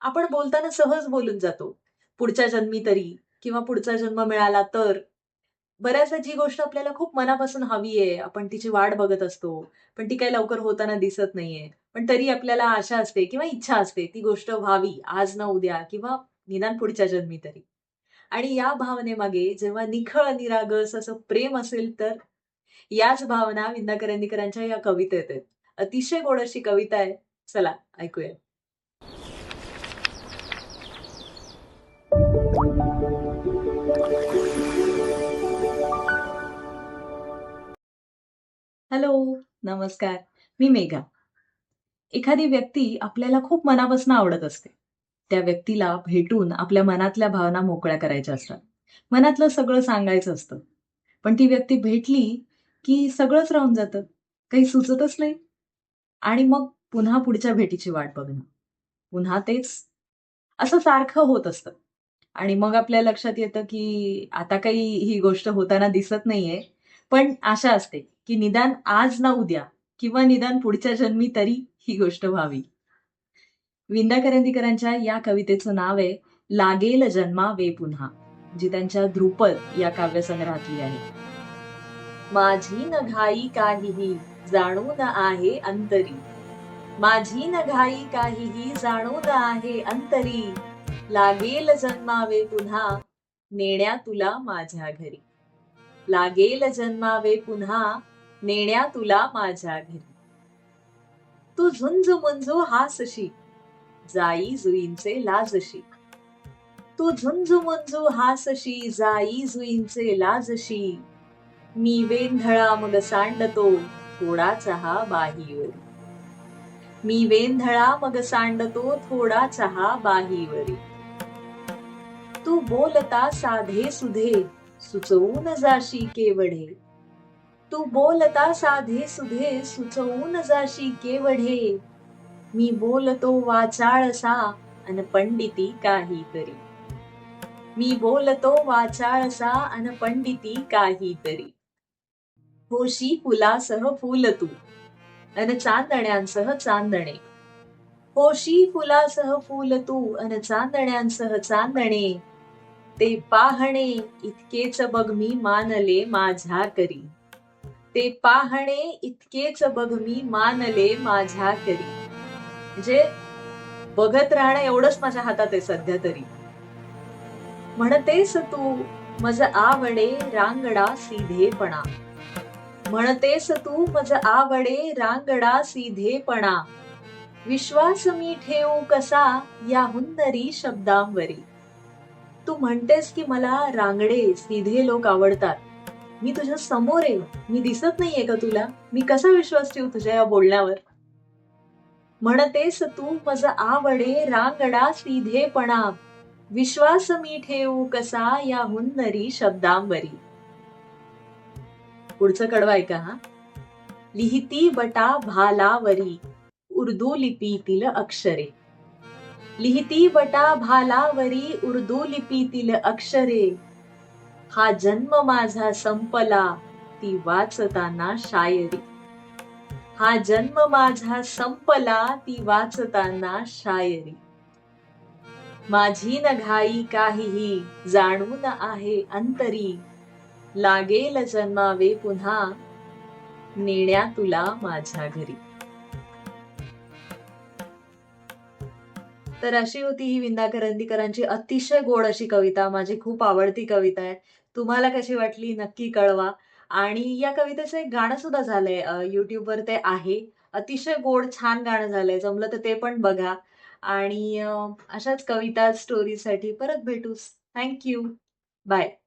आपण बोलताना सहज बोलून जातो. पुढच्या जन्मी तरी किंवा पुढचा जन्म मिळाला तर. बऱ्याचदा जी गोष्ट आपल्याला खूप मनापासून हवी आहे, आपण तिची वाट बघत असतो, पण ती काही लवकर होताना दिसत नाहीये. पण तरी आपल्याला आशा असते किंवा इच्छा असते ती गोष्ट व्हावी आज ना उद्या किंवा निदान पुढच्या जन्मी तरी. आणि या भावनेमागे जेव्हा निखळ निरागस असं प्रेम असेल तर याच भावना विंदा करंदीकरांच्या या कवितेत आहेत. अतिशय गोड अशी कविता आहे. चला ऐकूया. हॅलो, नमस्कार. मी मेघा. एखादी व्यक्ती आपल्याला खूप मनापासून आवडत असते. त्या व्यक्तीला भेटून आपल्या मनातल्या भावना मोकळ्या करायच्या असतात. मनातलं सगळं सांगायचं असतं. पण ती व्यक्ती भेटली, की सगळंच राहून जातं. काही सुचतच नाही आणि मग पुन्हा पुढच्या भेटीची वाट बघणं. पुन्हा तेच. असं सारखं होत असतं. आणि मग आपल्या लक्षात येतं, की आता काही ही गोष्ट होताना दिसत नाहीये. पण आशा असते, की निदान आज ना उद्या किंवा निदान पुढच्या जन्मी तरी ही गोष्ट व्हावी. विंदा करंदीकरांच्या या कवितेचं नाव आहे लागेल जन्मावे पुन्हा, जी त्यांच्या ध्रुपद या काव्यसंग्रहातली आहे. माझी न घाई काहीही जाणून आहे अंतरी. माझी न घाई काहीही जाणून आहे अंतरी. लागेल जन्मावे पुन्हा नेण्या तुला माझ्या घरी. लागेल जन्मावे पुन्हा नेण्या तुला माझ्या घरी. तू झुंज मुंजू हासशी जाई जुईंचे लाजशी. तू झुंज मुंजू हासशी जाई जुईंचे लाजशी. मी वेंधळा मग सांडतो थोडा चहा बाहीवरी. मी वेंधळा मग सांडतो थोडा चहा बाहीवरी. तू बोलता साधे सुधे सुचवून जाशी केवढे. तू बोलता साधे सुधे सुचवून जाशी केवढे. मी बोलतो वाचाळसा अन पंडिती काहीतरी. मी बोलतो वाचाळसा अन पंडिती काहीतरी. होशी फुलासह फुल तू अन चांदण्यांसह चांदणे. होशी फुलासह फुल तू अन चांदण्यांसह चांदणे. ते पाहणे इतकेच बघ मी मानले माझ्या करी. ते पाहणे इतकेच बघ मी मानले माझ्या करी. म्हणजे बघत राहणं एवढंच माझ्या हातात आहे सध्या तरी. म्हणतेस तू मज आवडे रांगडा सीधेपणा. म्हणतेस तू मज आवडे रांगडा सीधेपणा. विश्वास मी ठेवू कसा या हुन्नरी शब्दांवरी. तू म्हणतेस की मला रांगडे सीधे लोक आवडतात. मी तुझ्या समोर आहे, मी दिसत नाहीये का तुला? मी कसा विश्वास ठेवू तुझ्या या बोलण्यावर? म्हणतेस तू मज आवडे रांगडा सीधेपणा. विश्वास मी ठेवू कसा या हुन्नरी शब्दांवरी. पुढचं कडवं ऐका हा. लिहिती बटा भालावरी उर्दू लिपीतील अक्षरे. लिहिती बटा भालावरी उर्दू लिपीतील अक्षरे. हा जन्म माझा संपला ती वाचताना शायरी. हा जन्म माझा संपला ती वाचताना शायरी. माझी न घाई काहीही जाणून आहे अंतरी. लागेल जन्मावे पुन्हा नेण्या तुला माझ्या घरी. तर अशी होती ही विंदा करंदीकरांची अतिशय गोड अशी कविता. माझी खूप आवडती कविता आहे. तुम्हाला कशी वाटली नक्की कळवा. आणि या कवितेचं एक गाणं सुद्धा झालंय. YouTubeवर ते आहे. अतिशय गोड छान गाणं झालंय. जमलं तर ते पण बघा. आणि अशाच कविता स्टोरीसाठी परत भेटूच. Thank you. बाय.